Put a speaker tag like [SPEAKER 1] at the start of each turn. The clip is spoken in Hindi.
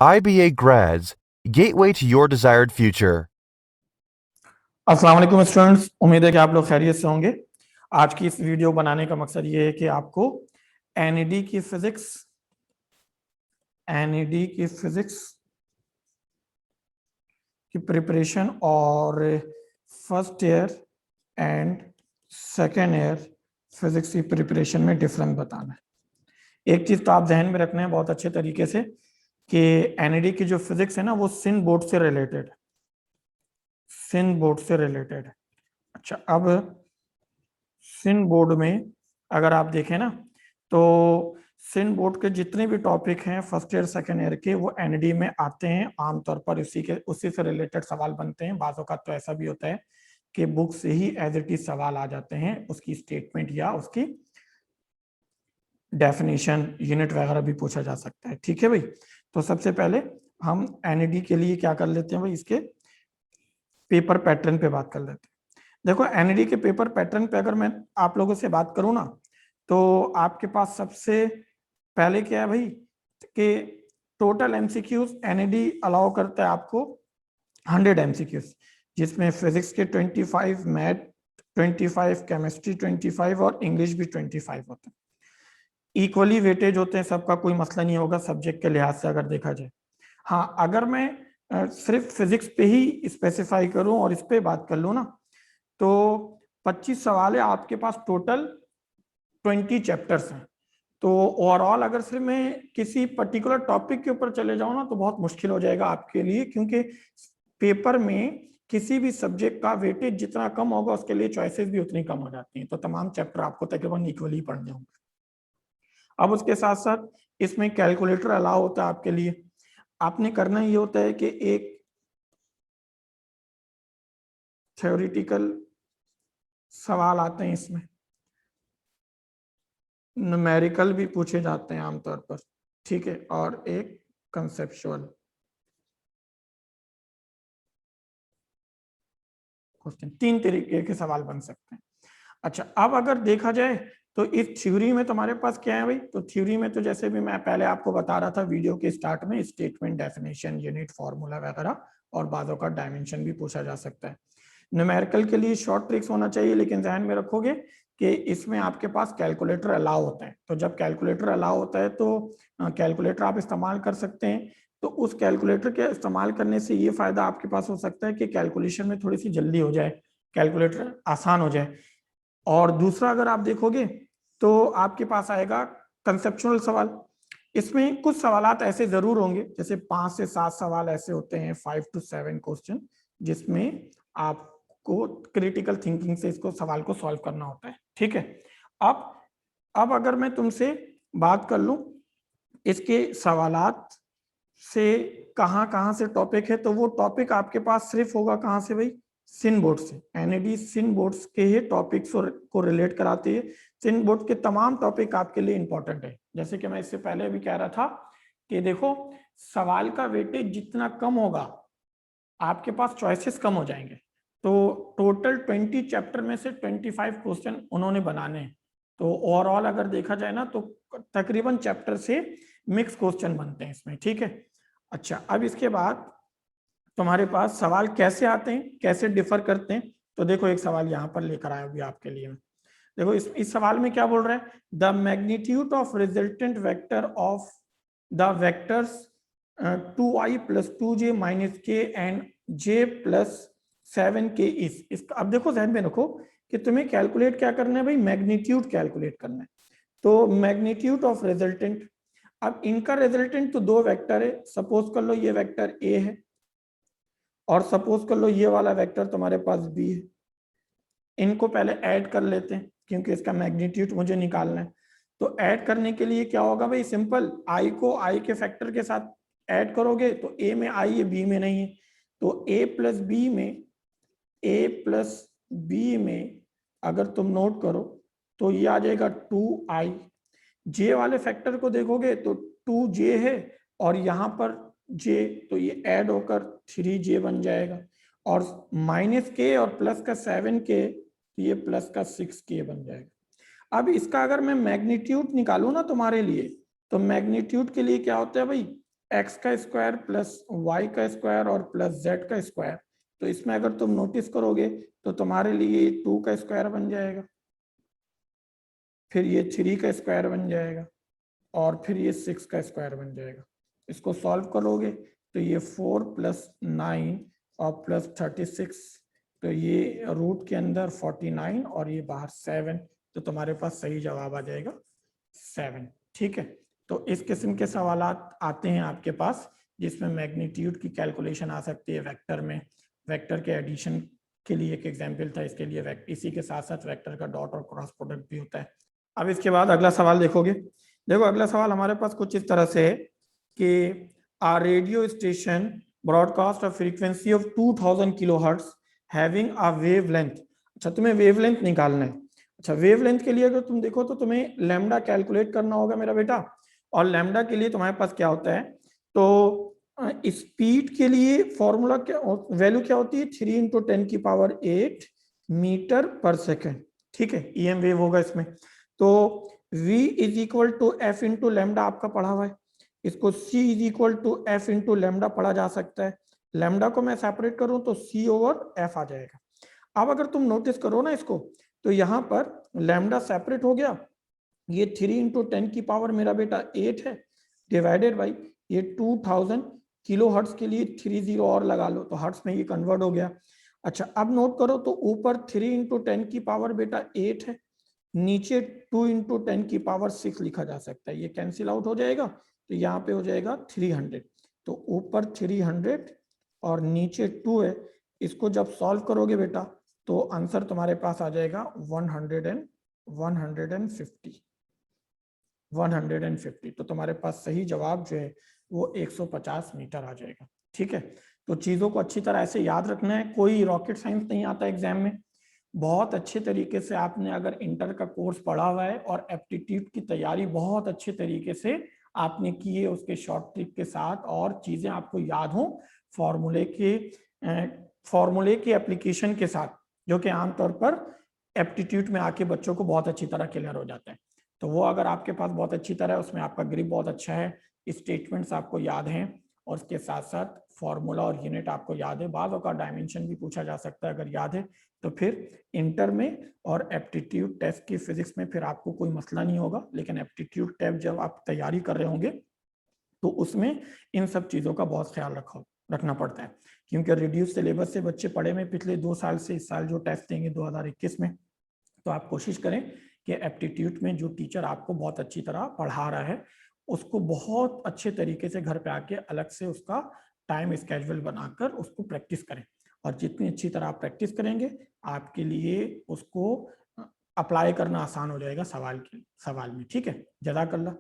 [SPEAKER 1] IBA grads, gateway to your desired future.
[SPEAKER 2] अस्सलाम वालेकुम स्टूडेंट्स, उम्मीद है कि आप लोग खैरियत से होंगे। आज की इस वीडियो बनाने का मकसद ये है कि आपको एनईडी की फिजिक्स की प्रिपरेशन और first year and second year physics की प्रिपरेशन में डिफरेंस बताना है। एक चीज तो आप जहन में रखना है बहुत अच्छे तरीके से कि एनईडी की जो फिजिक्स है ना, वो सिन बोर्ड से रिलेटेड है। अच्छा, अब सिन बोर्ड में अगर आप देखें ना, तो सिन बोर्ड के जितने भी टॉपिक हैं फर्स्ट ईयर सेकेंड ईयर के, वो एनडी में आते हैं। आमतौर पर उसी से रिलेटेड सवाल बनते हैं। बाज़ों का तो ऐसा भी होता है कि बुक से ही एज इट इज सवाल आ जाते हैं, उसकी स्टेटमेंट या उसकी डेफिनेशन यूनिट वगैरह भी पूछा जा सकता है। ठीक है भाई, तो सबसे पहले हम एनईडी के लिए क्या कर लेते हैं भाई, इसके पेपर पैटर्न पे बात कर लेते हैं। देखो, एनईडी के पेपर पैटर्न पे अगर मैं आप लोगों से बात करूं ना, तो आपके पास सबसे पहले क्या है भाई कि टोटल एमसीक्यूज एनईडी अलाउ करता है आपको 100 एमसीक्यूज, जिसमें फिजिक्स के 25, मैथ 25, केमिस्ट्री 25 और इंग्लिश भी 25 होते हैं। इक्वली वेटेज होते हैं, सबका कोई मसला नहीं होगा सब्जेक्ट के लिहाज से अगर देखा जाए। हाँ, अगर मैं सिर्फ फिजिक्स पे ही स्पेसिफाई करूं और इस पे बात कर लूं ना, तो 25 सवाल है आपके पास, टोटल 20 चैप्टर्स हैं। तो ओवरऑल अगर सिर्फ मैं किसी पर्टिकुलर टॉपिक के ऊपर चले जाऊं ना, तो बहुत मुश्किल हो जाएगा आपके लिए, क्योंकि पेपर में किसी भी सब्जेक्ट का वेटेज जितना कम होगा उसके लिए चॉइसेस भी उतनी कम हो जाती हैं। तो तमाम चैप्टर आपको तकरीबन इक्वली पढ़ने होंगे। अब उसके साथ साथ इसमें कैलकुलेटर अलाउ होता है आपके लिए। आपने करना ये होता है कि एक थ्योरेटिकल सवाल आते हैं, इसमें न्यूमेरिकल भी पूछे जाते हैं आमतौर पर, ठीक है, और एक कंसेप्चुअल क्वेश्चन। 3 तरीके के सवाल बन सकते हैं। अच्छा, अब अगर देखा जाए तो इस थ्योरी में तुम्हारे पास क्या है भाई, तो थ्योरी में तो जैसे भी मैं पहले आपको बता रहा था वीडियो के स्टार्ट में, स्टेटमेंट, डेफिनेशन, यूनिट, फॉर्मूला वगैरह, और बाजों का डायमेंशन भी पूछा जा सकता है। न्यूमेरिकल के लिए शॉर्ट ट्रिक्स होना चाहिए, लेकिन ध्यान में रखोगे कि इसमें आपके पास कैलकुलेटर अलाउ होता है। तो जब कैलकुलेटर अलाउ होता है तो कैलकुलेटर आप इस्तेमाल कर सकते हैं। तो उस कैलकुलेटर के इस्तेमाल करने से ये फायदा आपके पास हो सकता है कि कैलकुलेशन में थोड़ी सी जल्दी हो जाए, कैलकुलेटर आसान हो जाए। और दूसरा अगर आप देखोगे तो आपके पास आएगा कंसेप्चुअल सवाल। इसमें कुछ सवालात ऐसे जरूर होंगे, जैसे 5 से 7 सवाल ऐसे होते हैं, 5 to 7 क्वेश्चन, जिसमें आपको क्रिटिकल थिंकिंग से इसको सवाल को सॉल्व करना होता है। ठीक है, अब अगर मैं तुमसे बात कर लूं इसके सवालात से कहां कहां से टॉपिक है, तो वो टॉपिक आपके पास सिर्फ होगा कहां से भाई, सिन बोर्ड से। एनईडी सिन बोर्ड्स के ही टॉपिक्स को रिलेट कराती है। सिन बोर्ड के तमाम टॉपिक आपके लिए इंपॉर्टेंट है। जैसे कि मैं इससे पहले भी कह रहा था कि देखो, सवाल का वेटेज जितना कम होगा आपके पास चॉइसेस कम हो जाएंगे। तो टोटल 20 चैप्टर में से 25 क्वेश्चन उन्होंने बनाने हैं। तो ओवरऑल अगर देखा जाए ना, तो तकरीबन चैप्टर से मिक्स क्वेश्चन बनते हैं इसमें। ठीक है, अच्छा, अब इसके बाद तुम्हारे पास सवाल कैसे आते हैं, कैसे डिफर करते हैं, तो देखो एक सवाल यहाँ पर लेकर आया भी आपके लिए। देखो इस सवाल में क्या बोल रहा है, the magnitude of resultant vector of the vectors 2i + 2j - k and j + 7k is. अब देखो ध्यान में रखो कि तुम्हें कैलकुलेट क्या करना है भाई, मैग्नीट्यूड कैलकुलेट करना है। तो मैग्नीट्यूड ऑफ रिजल्टेंट, अब इनका रिजल्टेंट तो 2 वेक्टर है। सपोज कर लो ये वेक्टर ए है, और सपोज कर लो ये वाला वेक्टर तुम्हारे पास बी है। इनको पहले ऐड कर लेते हैं, क्योंकि इसका मैग्नीट्यूड मुझे निकालना है। तो ऐड करने के लिए क्या होगा भाई, सिंपल, आई को आई के फैक्टर के साथ ऐड करोगे तो ए में आई है, बी में नहीं है। तो ए प्लस बी में अगर तुम नोट करो तो ये आ जाएगा 2i। जे वाले फैक्टर को देखोगे तो 2j है, और यहाँ पर j, तो ये ऐड होकर 3j बन जाएगा। और -k और प्लस का 7k, ये प्लस का 6k बन जाएगा। अब इसका अगर मैं मैग्नीट्यूड निकालू ना तुम्हारे लिए, तो मैग्नीट्यूड के लिए क्या होता है भाई, एक्स का स्क्वायर प्लस वाई का स्क्वायर और प्लस जेड का स्क्वायर, तो इसमें अगर तुम नोटिस करोगे तो तुम्हारे लिए 2 का स्क्वायर बन जाएगा, फिर ये 3 का स्क्वायर बन जाएगा और फिर ये 6 का स्क्वायर बन जाएगा। इसको सॉल्व करोगे तो ये 4 प्लस 9 और प्लस 36, तो ये रूट के अंदर 49 और ये बाहर 7, तो तुम्हारे पास सही जवाब आ जाएगा 7। ठीक है, तो इस किस्म के सवाल आते हैं आपके पास जिसमें मैग्नीट्यूड की कैलकुलेशन आ सकती है वेक्टर में। वेक्टर के एडिशन के लिए एक एग्जाम्पल था, इसके लिए इसी के साथ साथ वेक्टर का डॉट और क्रॉस प्रोडक्ट भी होता है। अब इसके बाद अगला सवाल देखोगे, देखो अगला सवाल हमारे पास कुछ इस तरह से है कि a radio station broadcast a frequency of 2000 kilohertz having a wavelength. अच्छा, तुम्हें वेवलेंथ निकालना है। अच्छा, वेवलेंथ के लिए अगर तुम देखो तो तुम्हें लैम्डा कैलकुलेट करना होगा मेरा बेटा, और लैम्डा के लिए तुम्हारे पास क्या होता है, तो स्पीड के लिए फॉर्मूला क्या, वैल्यू क्या होती है, 3 इंटू 10⁸ मीटर पर सेकेंड। ठीक है, EM वेव होगा इसमें, तो v is equal to f into lambda आपका पढ़ा हुआ है, इसको c is equal to f into lambda पढ़ा जा सकता है। लैम्डा को मैं सेपरेट करूं तो c ओवर f आ जाएगा। अब अगर तुम नोटिस करो ना इसको, तो यहाँ पर लैम्डा सेपरेट हो गया, ये 3 इंटू 10⁸ मेरा बेटा 8 है, डिवाइडेड बाई ये 2000 किलो हर्ट्स के लिए 30 और लगा लो तो हर्ट्स में ये कन्वर्ट हो गया। अच्छा, अब नोट करो तो ऊपर 3 इंटू 10⁸ बेटा 8 है, नीचे 2 इंटू 10⁶ लिखा जा सकता है, ये कैंसिल आउट हो जाएगा, तो यहाँ पे हो जाएगा 300, तो ऊपर 300 और नीचे 2 है, इसको जब सॉल्व करोगे बेटा तो आंसर तुम्हारे पास आ जाएगा 150, तो तुम्हारे पास सही जवाब जो है वो 150 मीटर आ जाएगा। ठीक है, तो चीजों को अच्छी तरह ऐसे याद रखना है, कोई रॉकेट साइंस नहीं आता एग्जाम में। बहुत अच्छे तरीके से आपने अगर इंटर का कोर्स पढ़ा हुआ है और एप्टीट्यूड की तैयारी बहुत अच्छे तरीके से आपने की है उसके शॉर्ट ट्रिक के साथ, और चीजें आपको याद हो फॉर्मूले के एप्लीकेशन के साथ, जो कि आमतौर पर एप्टीट्यूड में आके बच्चों को बहुत अच्छी तरह क्लियर हो जाता है। तो वो अगर आपके पास बहुत अच्छी तरह है, उसमें आपका ग्रिप बहुत अच्छा है, स्टेटमेंट्स आपको याद हैं, और उसके साथ साथ फॉर्मूला और यूनिट आपको याद है, बाद का डायमेंशन भी पूछा जा सकता है अगर याद है, तो फिर इंटर में और एप्टीट्यूड टेस्ट की फिजिक्स में फिर आपको कोई मसला नहीं होगा। लेकिन एप्टीट्यूड टेस्ट जब आप तैयारी कर रहे होंगे तो उसमें इन सब चीज़ों का बहुत ख्याल रखना पड़ता है, क्योंकि रिड्यूस सिलेबस से बच्चे पढ़े में पिछले 2 साल से इस साल जो टेस्ट देंगे 2021 में, तो आप कोशिश करें कि एप्टीट्यूड में जो टीचर आपको बहुत अच्छी तरह पढ़ा रहा है उसको बहुत अच्छे तरीके से घर पे आके अलग से उसका टाइम स्केड्यूल बनाकर उसको प्रैक्टिस करें, और जितनी अच्छी तरह आप प्रैक्टिस करेंगे आपके लिए उसको अप्लाई करना आसान हो जाएगा सवाल में। ठीक है, जज़ाकल्लाह।